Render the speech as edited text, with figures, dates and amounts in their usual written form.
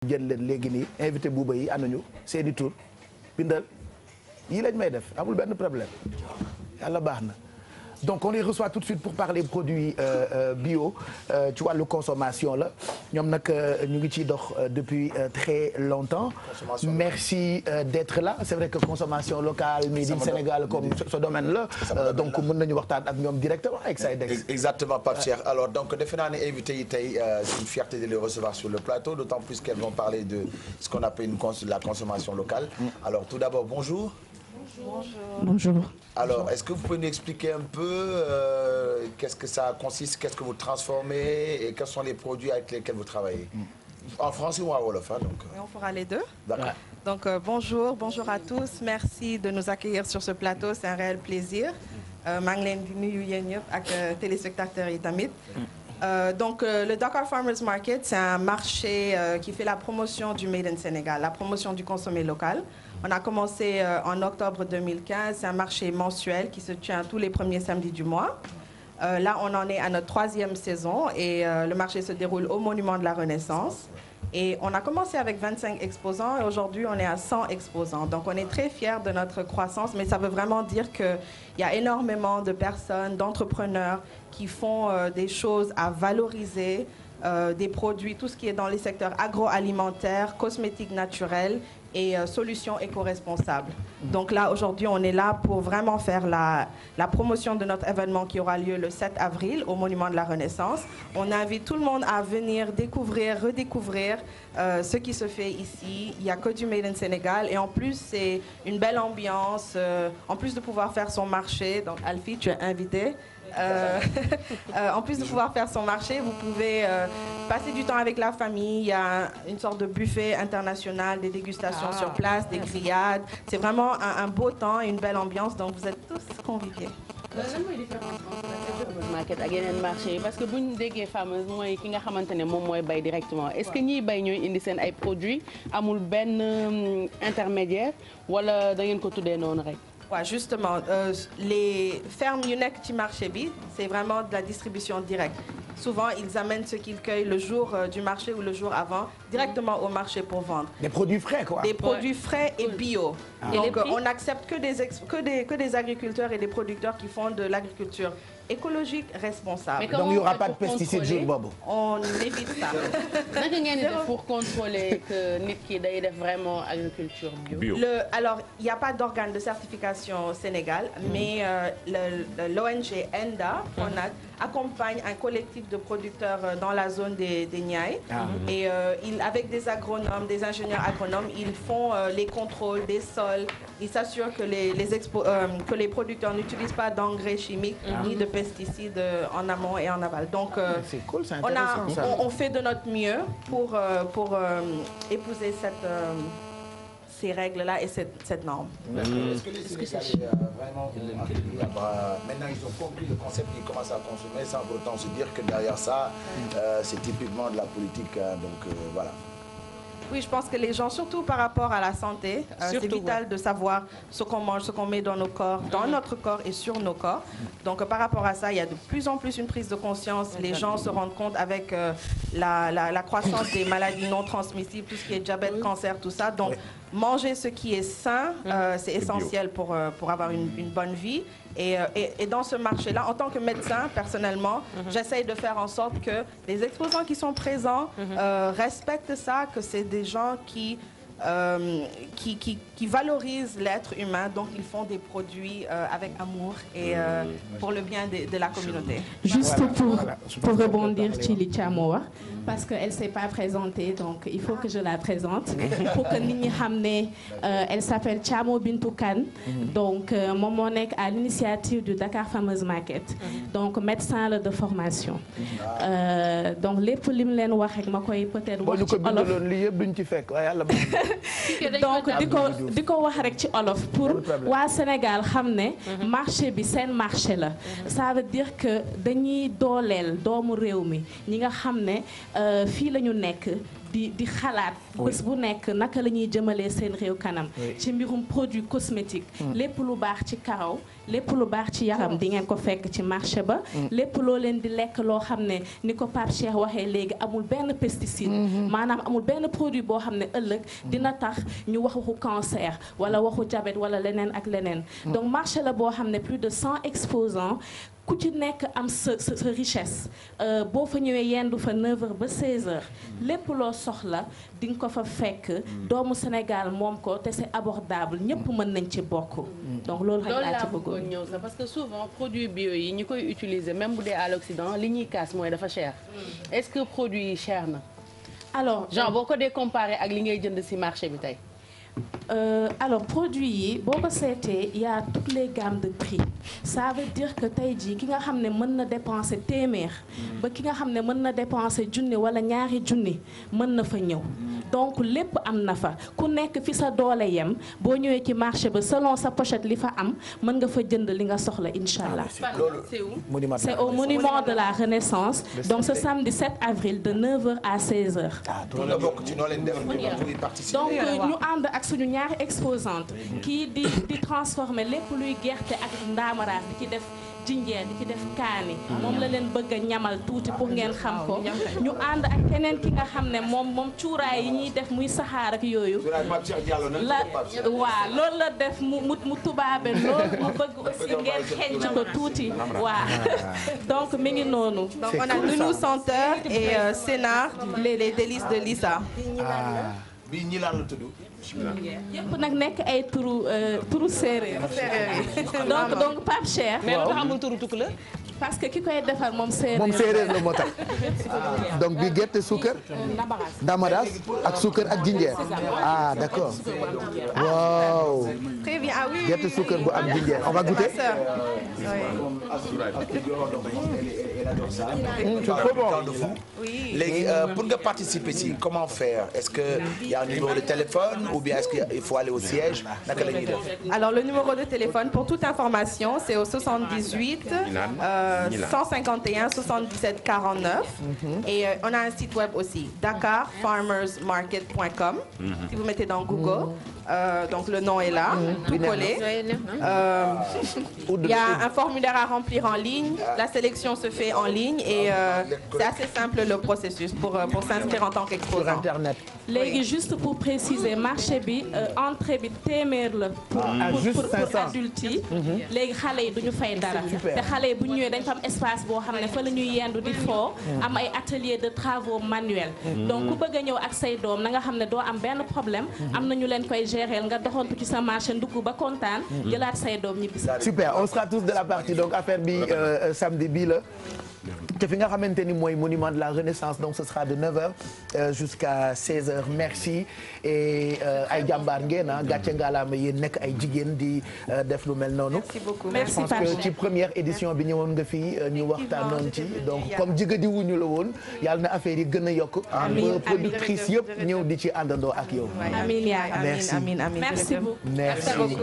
jël leen léegi nii invité buuba yi ànduñu seeni tur bindal yii lañ may def amul benn problème yàlla baax na. donc on les reçoit tout de suite pour parler produits bio ci wàllu consommation la ñoom nag ñu ngi ciy dox depuis très longtemps. Merci d'être là c'est vrai que consommation locale made in Sénégal comme ce domaine là donc mën nañu waxtaan ak ñoom directement avec Sidex. Exactement Pape Cheikh alors donc defe naa ne invité yi tey c'est une fierté de les recevoir sur le plateau d'autant plus qu'elles vont parler de ce qu'on appelle la consommation locale. Alors tout d'abord bonjour. Bonjour. Alors, est-ce que vous pouvez nous expliquer un peu qu'est-ce que ça consiste, qu'est-ce que vous transformez et quels sont les produits avec lesquels vous travaillez? En français ou en wolof, hein, donc. On fera les deux. D'accord. Donc bonjour à tous. Merci de nous accueillir sur ce plateau, c'est un réel plaisir. maa ngi leen di nuyu yéen ñëpp ak téléspectateurs yi tamit. Donc le Dakar Farmers Market, c'est un marché qui fait la promotion du Made in Sénégal, la promotion du consommé local. On a commencé en octobre 2015, c'est un marché mensuel qui se tient tous les premiers samedis du mois. Là, on en est à notre 3e saison et le marché se déroule au Monument de la Renaissance. Et on a commencé avec 25 exposants et aujourd'hui, on est à 100 exposants. Donc, on est très fiers de notre croissance, mais ça veut vraiment dire qu'il y a énormément de personnes, d'entrepreneurs qui font des choses à valoriser, des produits, tout ce qui est dans les secteurs agroalimentaires, cosmétiques naturels et solutions éco-responsables. Donc là, aujourd'hui, on est là pour vraiment faire la promotion de notre événement qui aura lieu le 7 avril au Monument de la Renaissance. On invite tout le monde à venir découvrir, redécouvrir ce qui se fait ici. Il n'y a que du Made in Sénégal et en plus, c'est une belle ambiance. En plus de pouvoir faire son marché, donc Alfie, tu es invité. En plus de pouvoir faire son marché, vous pouvez passer du temps avec la famille. Il y a une sorte de buffet international, des dégustations sur place, des grillades. C'est vraiment un beau temps et une belle ambiance, donc vous êtes tous conviés. lan mooy différence entre market ak yeneen marché yi parce que bu ñu déggee fameuse mooy ki nga xamante ne moom mooy bay directement est-ce que ñiy bay ñooy indi seen ay produits amul benn intermédiaire wala da ngeen ko tuddee noonu rek. Ouais, justement, les fermes yu nekk ci marché bi, c'est vraiment de la distribution directe. Souvent, ils amènent ce qu'ils cueillent le jour du marché ou le jour avant, directement au marché pour vendre. Des produits frais, quoi. Des produits frais et bio. Donc, on n'accepte que des agriculteurs et des producteurs qui font de l'agriculture écologique responsable. Donc, il n'y aura pas de pesticides jour boobu. On évite ça. Naka ngeen di def pour contrôler que nit ki day def vraiment agriculture bio? Alors, il n'y a pas d'organe de certification au Sénégal, mais l'ONG ENDA, accompagne un collectif de producteurs dans la zone des Niayes. Et avec des agronomes, des ingénieurs agronomes, ils font les contrôles des sols. Ils s'assurent que les producteurs n'utilisent pas d'engrais chimiques ni de pesticides en amont et en aval. Donc, c'est cool, c'est intéressant, on fait de notre mieux pour épouser ces règles-là et cette norme. Est-ce que c'est vraiment maintenant ils ont compris le concept, ils commencent à consommer sans pour autant se dire que derrière ça, c'est typiquement de la politique. Donc voilà. Oui, je pense que les gens, surtout par rapport à la santé, c'est vital de savoir ce qu'on mange, ce qu'on met dans nos corps, dans notre corps et sur nos corps. Donc, par rapport à ça, il y a de plus en plus une prise de conscience. Les gens se rendent compte avec la croissance des maladies non transmissibles, tout ce qui est diabète, cancer, tout ça. Donc, manger ce qui est sain, c'est essentiel pour avoir une bonne vie. Et dans ce marché-là, en tant que médecin, personnellement, j'essaye de faire en sorte que les exposants qui sont présents respectent ça, que c'est des gens qui valorisent l'être humain, donc ils font des produits avec amour et pour le bien de la communauté. Juste pour rebondir ci li Thiamo wax parce que elle s'est pas présentée, donc il faut que je la présente pour que nit ñi xam ne elle s'appelle Thiamo Bintou Kane, donc moom moo nekk à l'initiative du Dakar Farmers Market, donc médecin la de formation. Donc lépp li mu leen wax rek ma koy peut-être wax ci olof li yëpp duñ ci fekk waaye yàlla donc di ko wax rek ci olof pour waa Sénégal xam ne marché bi seen marché la. Ça veut dire que dañuy dooleel doomu réew mi ñi nga xam ne fii la ñu nekk di xalaat bés bu nekk naka la ñuy jëmalee seen réew kanam ci mbirum produit cosmétique lépp lu baax ci karaw lépp lu baax ci yaram di ngeen ko fekk ci marché ba lépp loo leen di lekk loo xam ne ni ko Pape Cheikh waxee léegi amul benn pesticide maanaam amul benn produit boo xam ne ëllëg dina tax ñu waxu cancer wala waxu diabète wala leneen ak leneen donc marché la boo xam ne plus de 100 exposants ku ci nekk am sa richesse boo fa ñëwee yendu fa 9h ba 16h lépp loo soxla di nga ko fa fekk doomu Sénégal moom ko te c'est abordable ñëpp mën nañ ci bokk donc loolu rek laa ci bëggoon ñëw sax parce que souvent produit bio yi ñi koy utiliser même bu dee à l'Occident li ñuy kaas mooy dafa cher est-ce que produit yi cher na alors genre boo ko dee comparé ak li ngay jënd ci marché bi tey alors produit yi boo ko seetee y a toutes les gammes de prix ça veut dire que tey jii ki nga xam ne mën na dépenser téeméer ba ki nga xam ne mën na dépenser junni wala ñaari junni mën na fa ñëw donc lépp am na fa ku nekk fi sa doole yem boo ñëwee ci marché ba selon sa pochette li fa am mën nga fa jënd li nga soxla incha allah. C'est au monument de la Renaissance donc ce samedi 7 avril de 9h à 16h. donc ñu ànd ak suñu ñaari exposante kii di transformer lépp luy gerte ak ndaamaraas di ci def jinjeer di ci def kaani moom la leen bëgg a ñamal tuuti pour ngeen xam ko ñu ànd ak keneen ki nga xam ne moom cuuraay yi ñuy def muy saxaar ak yooyu la waa loolu la def mu tubaabe loolu mu bëgg aussi ngeen xenc ko tuuti waa donc mi ngi noonu donc on a Nounou Senteur et Sénar les délices de Lisa bi ñi laan la tudd yëpp nag nekk ay turu séeréer donc Pape Cheikh mais lu tax amul turu tukk la parce que ki koy defar moom séeréer la moo tax donc bi gerte suukar ndamaras ak suukar ak jinjeer ah d'accord waaw très bien ah oui gerte suukar bu am jinjeer on va goûter c'est trop bon léegi pour nga participer si comment faire est-ce que il y a un numéro de téléphone ou bien est-ce qu'il faut aller au siège naka la ñuy def alors le numéro de téléphone pour toute information c'est au 78 151 77 49 et on a un site web aussi dakarfarmersmarket.com si vous mettez dans Google donc le nom est là tout collé il y a un formulaire à remplir en ligne la sélection se fait en ligne et c'est assez simple le processus pour s'inscrire en tant qu'exposant sur internet léegi juste pour préciser marché bi entrée bi téeméer la pour adultes yi léegi xale yi duñu fay dara te xale yi bu ñu ñëwee dañ fa am espace boo xam ne fa la ñuy yendu di foo am ay atelier de travaux manuels donc ku bëgg a ñëw ak say doom na nga xam ne doo am benn problème am na ñu leen koy gérer nga doxantu ci sa marché ndugg ba kontaan jëlaat say doom ñibbi super on sera tous de la partie donc affaire bi samedi bii la te fi nga xamante ni mooy monument de la Renaissance donc ce sera de 9h jusqu'à 16h merci et ay jàmbaar ngeen gàcce ngalaama yéen nekk ay jigéen di def lu mel noonu. merci beaucoup merci parce que ci première édition bi ñëwoon nga fi ñu waxtaanoon ci donc comme jigadi wuñu la woon yàlla na affaire yi gën a yokk. ba productrice yëpp ñëw di ci àndandoo ak yow. amiin yaa merci amiin merci beaucoup merci. merci beaucoup.